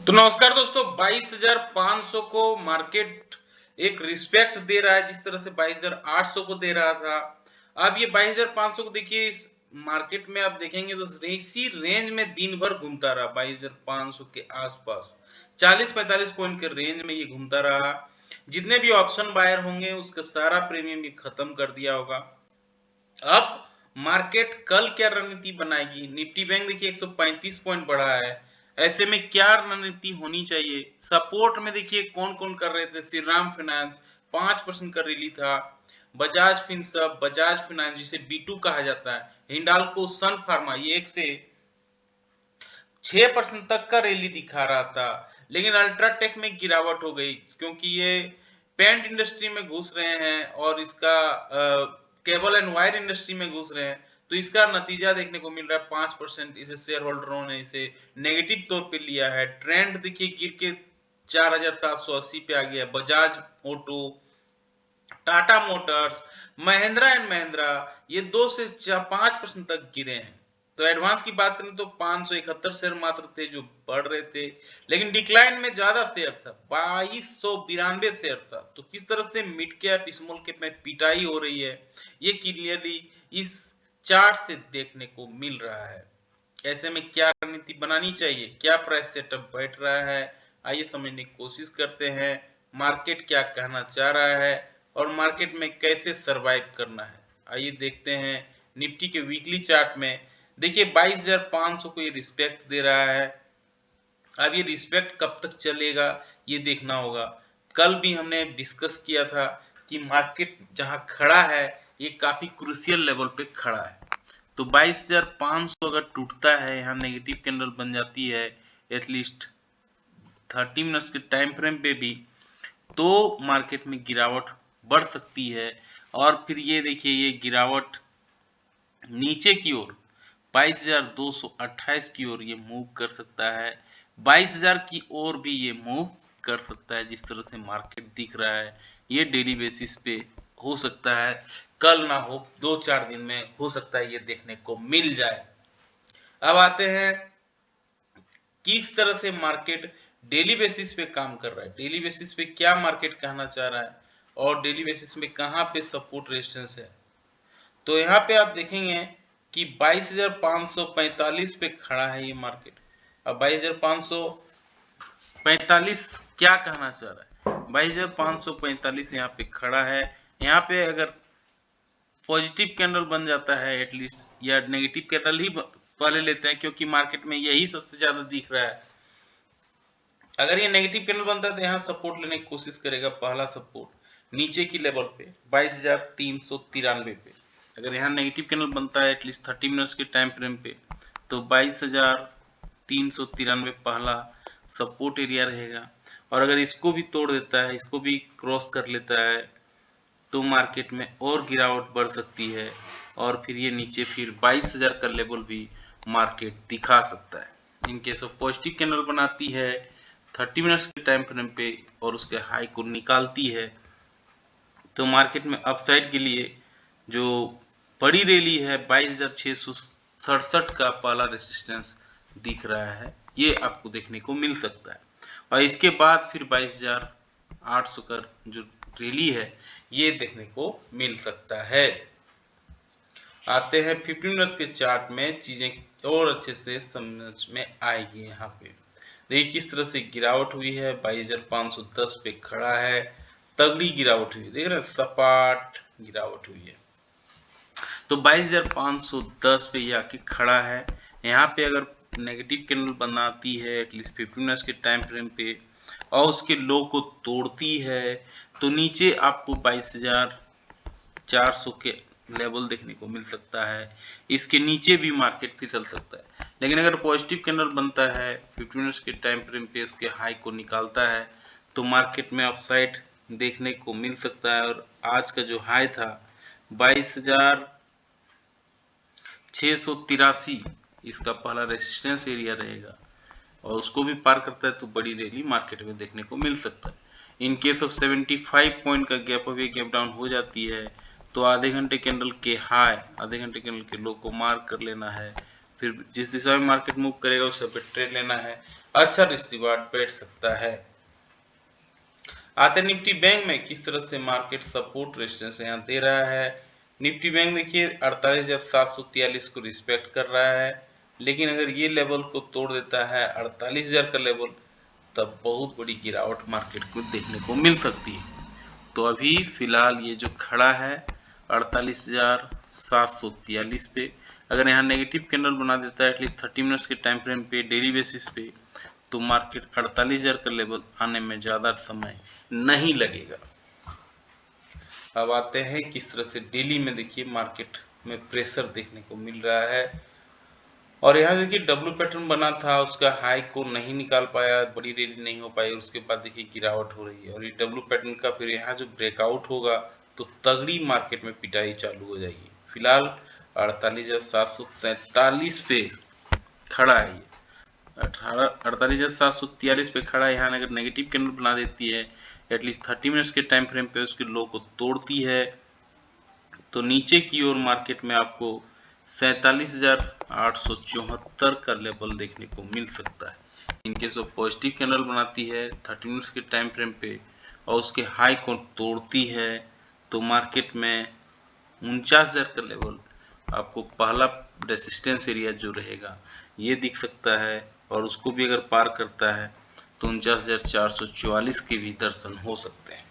तो नमस्कार दोस्तों, 22,500 को मार्केट एक रिस्पेक्ट दे रहा है, जिस तरह से 22,800 को दे रहा था। अब ये 22,500 को देखिए, इस मार्केट में आप देखेंगे तो इसी रेंज में दिन भर घूमता रहा, 22,500 के आसपास 40-45 पॉइंट के रेंज में ये घूमता रहा। जितने भी ऑप्शन बायर होंगे उसका सारा प्रीमियम ये खत्म कर दिया होगा। अब मार्केट कल क्या रणनीति बनाएगी? निफ्टी बैंक देखिए 135 पॉइंट बढ़ा है। ऐसे में क्या रणनीति होनी चाहिए? सपोर्ट में देखिए कौन-कौन कर रहे थे? श्री राम फाइनेंस 5% का रैली था। बजाज फिनसर्व, बजाज फाइनेंस जिसे B2 कहा जाता है, हिंडाल्को, सन फार्मा ये 1 से 6% तक का रैली दिखा रहा था। लेकिन अल्ट्राटेक में गिरावट हो गई क्योंकि ये पेंट इंडस्ट्री में घुस रहे हैं और इसका केबल एंड वायर इंडस्ट्री में घुस रहे हैं, तो इसका नतीजा देखने को मिल रहा है 5%। इसे शेयर होल्डरों ने इसे नेगेटिव तौर पे लिया है। ट्रेंड देखिए गिर के 4,780 पे आ गया। Bajaj auto, Tata Motors, Mahindra and Mahindra ये 2 से 5% तक गिरे हैं। तो एडवांस की बात करें तो 571 शेयर मात्र थे जो बढ़ रहे थे, लेकिन डिक्लाइन में ज्यादा शेयर था, 2292 शेयर था। तो किस तरह से मिड कैप स्मॉल कैप में पिटाई हो रही है, ये क्लियरली इस चार्ट से देखने को मिल रहा है। ऐसे में क्या रणनीति बनानी चाहिए, क्या प्राइस सेटअप बैठ रहा है, आइए समझने की कोशिश करते हैं। मार्केट क्या कहना चाह रहा है और मार्केट में कैसे सरवाइव करना है, आइए देखते हैं। निफ्टी के वीकली चार्ट में देखिए 22,500 को ये रिस्पेक्ट दे रहा है। अब ये रिस्पेक्ट कब तक चलेगा ये देखना होगा। कल भी हमने डिस्कस किया था कि मार्केट जहां खड़ा है ये काफी क्रूशियल लेवल पे खड़ा है। तो 22,500 अगर टूटता है, यहाँ नेगेटिव कैंडल बन जाती है एटलीस्ट 30 मिनट्स के टाइम फ्रेम पे भी, तो मार्केट में गिरावट बढ़ सकती है। और फिर ये देखिए ये गिरावट नीचे की ओर 22,228 की ओर ये मूव कर सकता है। 22,000 की ओर भी ये मूव कर सकता है। जिस तरह से मार्केट दिख रहा है ये डेली बेसिस पे हो सकता है, कल ना हो 2-4 दिन में हो सकता है ये देखने को मिल जाए। अब आते हैं किस तरह से मार्केट डेली बेसिस पे काम कर रहा है, डेली बेसिस पे क्या मार्केट कहना चाह रहा है और डेली बेसिस में कहां पे सपोर्ट रेजिस्टेंस है। तो यहाँ पे आप देखेंगे कि 22,545 पे खड़ा है ये मार्केट। अब 22,545 क्या कहना चाह रहा है? 22,545 यहाँ पे खड़ा है। यहाँ पे अगर पॉजिटिव कैंडल बन जाता है एटलीस्ट, या नेगेटिव कैंडल ही पहले लेते हैं क्योंकि मार्केट में यही सबसे ज्यादा दिख रहा है। अगर ये नेगेटिव कैंडल बनता है तो यहाँ सपोर्ट लेने की कोशिश करेगा। पहला सपोर्ट नीचे की लेवल पे 22,393 पे। अगर यहाँ नेगेटिव कैंडल बनता है एटलीस्ट 30 मिनट्स के टाइम फ्रेम पे, तो 22,393 पहला सपोर्ट एरिया रहेगा। और अगर इसको भी तोड़ देता है, इसको भी क्रॉस कर लेता है, तो मार्केट में और गिरावट बढ़ सकती है और फिर ये नीचे फिर 22,000 का लेवल भी मार्केट दिखा सकता है। In case of positive candle बनाती है 30 मिनट्स के टाइम फ्रेम पे और उसके हाई को निकालती है, तो मार्केट में अपसाइड के लिए जो बड़ी रैली है 22,667 का पहला रेजिस्टेंस दिख रहा है, ये आपको देखने को मिल सकता है। और इसके बाद फिर 22,800 का जो रैली है ये देखने को मिल सकता है। आते हैं 15 मिनट्स के चार्ट में, चीजें और अच्छे से समझ में आएगी। यहाँ पे देखिए किस तरह से गिरावट हुई है। 22,510 पे खड़ा है, तगड़ी गिरावट हुई है, देख रहे हैं, सपाट गिरावट हुई है। तो 22,510 पे ये आके खड़ा है। यहाँ पे अगर नेगेटिव कैंडल बनाती है एटलीस्ट 15 मिनट्स के टाइम फ्रेम पे और उसके लो को तोड़ती है, तो नीचे आपको 22,400 के लेवल देखने को मिल सकता है। इसके नीचे भी मार्केट फिसल सकता है। लेकिन अगर पॉजिटिव कैंडल बनता है 15 मिनट्स के टाइम फ्रेम पे, इसके हाई को निकालता है, तो मार्केट में अपसाइड देखने को मिल सकता है। और आज का जो हाई था 22,683, इसका पहला रेजिस्टेंस एरिया रहेगा और उसको भी पार करता है तो बड़ी रैली मार्केट में देखने को मिल सकता है। इन केस ऑफ 75 पॉइंट का गैप अवे गैप डाउन हो जाती है, तो आधे घंटे कैंडल के हाई, आधे घंटे कैंडल के लो को मार्क कर लेना है, फिर जिस दिशा में मार्केट मूव करेगा उस पे ट्रेड लेना है, अच्छा रिस्क रिवार्ड बैठ सकता है। आते निफ्टी बैंक में किस तरह से मार्केट सपोर्ट रेजिस्टेंस यहाँ दे रहा है। निफ्टी बैंक देखिए 48,743 को रिस्पेक्ट कर रहा है, लेकिन अगर ये लेवल को तोड़ देता है 48,000 का लेवल, तब बहुत बड़ी गिरावट मार्केट को देखने को मिल सकती है। तो अभी फिलहाल ये जो खड़ा है 48,743 पे, अगर यहाँ नेगेटिव कैंडल बना देता है एटलीस्ट 30 मिनट्स के टाइम फ्रेम पे डेली बेसिस पे, तो मार्केट 48,000 का लेवल आने में ज़्यादा समय नहीं लगेगा। अब आते हैं किस तरह से डेली में देखिए मार्केट में प्रेशर देखने को मिल रहा है, और यहाँ देखिए डब्ल्यू पैटर्न बना था, उसका हाई को नहीं निकाल पाया, बड़ी रैली नहीं हो पाई, उसके बाद देखिए गिरावट हो रही है, और ये डब्ल्यू पैटर्न का फिर यहाँ जो ब्रेकआउट होगा तो तगड़ी मार्केट में पिटाई चालू हो जाएगी। फिलहाल 48,747 पे खड़ा है, ये 48,743 पे खड़ा है। यहाँ अगर नेगेटिव कैंडल बना देती है एटलीस्ट 30 मिनट्स के टाइम फ्रेम पे, उसके लो को तोड़ती है, तो नीचे की ओर मार्केट में आपको 47,874 का लेवल देखने को मिल सकता है। इनकेस ऑफ पॉजिटिव कैंडल बनाती है 30 मिनट्स के टाइम फ्रेम पे और उसके हाई को तोड़ती है, तो मार्केट में 49,000 का लेवल आपको पहला रेसिस्टेंस एरिया जो रहेगा ये दिख सकता है, और उसको भी अगर पार करता है तो 49,444 के भी दर्शन हो सकते हैं।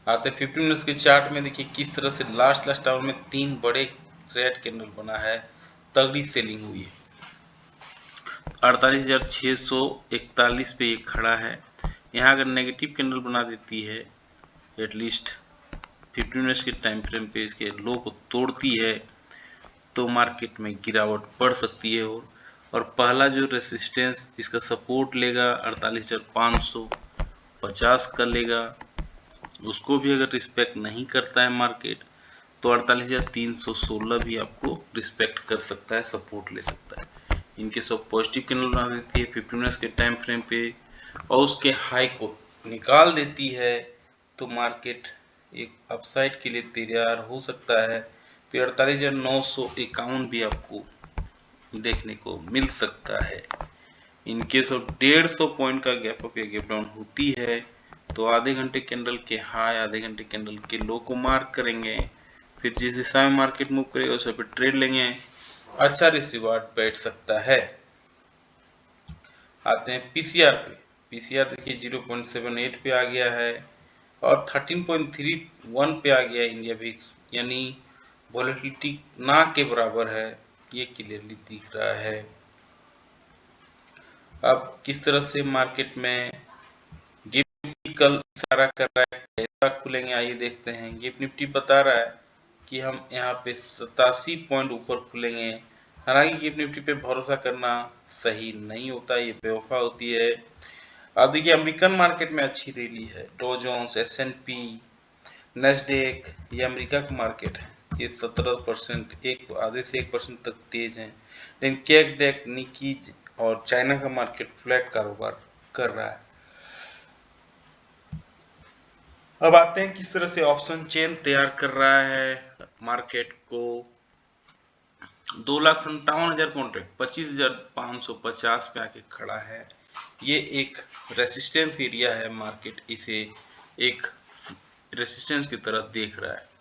आते 15 मिनट्स के चार्ट में देखिए किस तरह से लास्ट आवर में 3 बड़े रेड कैंडल बना है, तगड़ी सेलिंग हुई है। 48,641 पे ये खड़ा है, यहाँ अगर नेगेटिव कैंडल बना देती है एटलीस्ट 15 मिनट्स के टाइम फ्रेम पे इसके लो को तोड़ती है, तो मार्केट में गिरावट बढ़ सकती है, और पहला जो रेसिस्टेंस इसका सपोर्ट लेगा 48,550 का लेगा, उसको भी अगर रिस्पेक्ट नहीं करता है मार्केट तो 48,316 भी आपको रिस्पेक्ट कर सकता है, सपोर्ट ले सकता है। इनके सब पॉजिटिव कैंडल बना देती है 15 मिनट्स के टाइम फ्रेम पे और उसके हाई को निकाल देती है, तो मार्केट एक अपसाइड के लिए तैयार हो सकता है। फिर 48,951 भी आपको देखने को मिल सकता है। इनकेस ऑफ 150 पॉइंट का गैप अप या गैप डाउन होती है तो आधे घंटे कैंडल के हाई आधे घंटे कैंडल के लो को मार्क करेंगे, फिर जिस दिशा में मार्केट मूव करेगा उस पर ट्रेड लेंगे, अच्छा रिस्क रिवार्ड बैठ सकता है। आते हैं पीसीआर पे। पीसीआर देखिए 0.78 पे आ गया है और 13.31 पे आ गया है इंडिया विक्स, यानी वॉलेटिलिटी ना के बराबर है, ये क्लियरली दिख रहा है। अब किस तरह से मार्केट में गिफ्ट निफ्टी कल इशारा कर रहा है, कैसा खुलेंगे आइए देखते हैं। गिफ्ट निफ्टी बता रहा है कि हम यहाँ पे 87 पॉइंट ऊपर खुलेंगे। हालांकि गिफ्ट निफ्टी पे भरोसा करना सही नहीं होता, ये बेवफा होती है। अब देखिए अमेरिकन मार्केट में अच्छी रैली है, डो जोन्स, S&P, नेस्डेक, ये अमेरिका का मार्केट है, ये 17% एक आधे से 1% तक तेज है। लेकिन कैक डेक निकीज और चाइना का मार्केट फ्लैट कारोबार कर रहा है। अब आते हैं किस तरह से ऑप्शन चेन तैयार कर रहा है मार्केट को। 2,57,000 कॉन्ट्रैक्ट 25,550 पे आके खड़ा है, ये एक रेसिस्टेंस एरिया है, मार्केट इसे एक रेसिस्टेंस की तरह देख रहा है।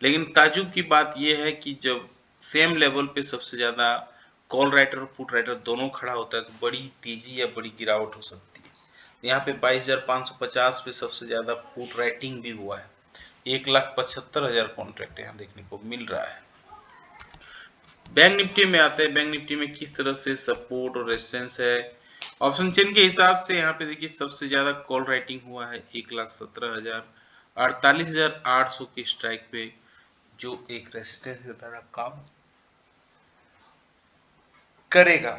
लेकिन ताजुब की बात यह है कि जब सेम लेवल पे सबसे ज्यादा कॉल राइटर और पुट राइटर दोनों खड़ा होता है तो बड़ी तेजी या बड़ी गिरावट हो सकती है। यहाँ पे 22,550 पे सबसे ज्यादा पुट राइटिंग भी हुआ है, 1,75,000 कॉन्ट्रैक्ट यहाँ देखने को मिल रहा है। बैंक निफ्टी में आते हैं, बैंक निफ्टी में किस तरह से सपोर्ट और रेजिस्टेंस है। ऑप्शन चेन के हिसाब से यहाँ पे देखिए सबसे ज्यादा कॉल राइटिंग हुआ है 1,17,000, 48,800 की स्ट्राइक पे, जो एक रेजिस्टेंस की तरह काम करेगा।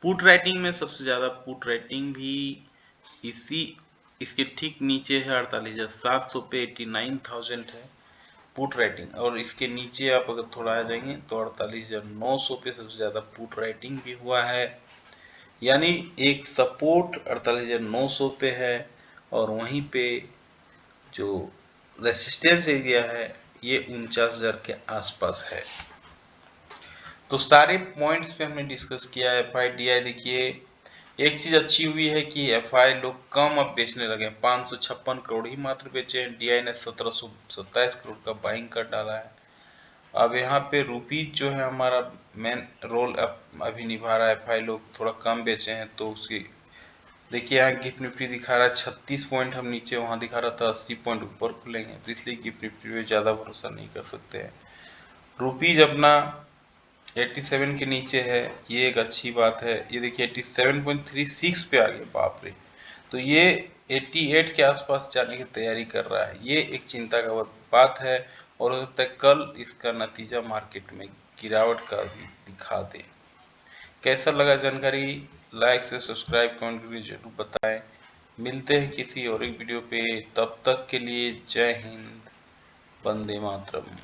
पुट राइटिंग में सबसे ज्यादा पुट राइटिंग भी इसी इसके ठीक नीचे है 48,700 पे 89,000 है पुट राइटिंग, और इसके नीचे आप अगर थोड़ा आ जाएंगे तो 48,900 पे सबसे ज्यादा पुट राइटिंग भी हुआ है, यानी एक सपोर्ट 48,900 पे है और वहीं पे जो रेसिस्टेंस एरिया है ये 49,000 के आसपास है। तो सारे पॉइंट्स पे हमने डिस्कस किया है। एफआई डीआई देखिए, एक चीज अच्छी हुई है कि एफआई लोग कम अब बेचने लगे, 556 करोड़ ही मात्र बेचे हैं। डीआई ने 1727 करोड़ का बाइंग कर डाला है। अब यहाँ पे रुपीज जो है हमारा मेन रोल अभी निभा रहा है। एफआई लोग थोड़ा कम बेचे हैं, तो उसकी देखिए यहाँ गिफ्ट निफ्टी दिखा रहा है 36 पॉइंट, हम नीचे वहां दिखा रहा था 80 पॉइंट ऊपर खुलेंगे, तो इसलिए गिफ्ट निफ्टी पे ज्यादा भरोसा नहीं कर सकते हैं। रुपीज अपना 87 के नीचे है, ये एक अच्छी बात है। ये देखिए 87.36 पे आ गया, बाप रे। तो ये 88 के आसपास जाने की तैयारी कर रहा है, ये एक चिंता का बात है। और हो सकता है कल इसका नतीजा मार्केट में गिरावट का भी दिखा दे। कैसा लगा जानकारी, लाइक से सब्सक्राइब कमेंट करके जरूर बताएं। मिलते हैं किसी और एक वीडियो पे, तब तक के लिए जय हिंद, वंदे मातरम।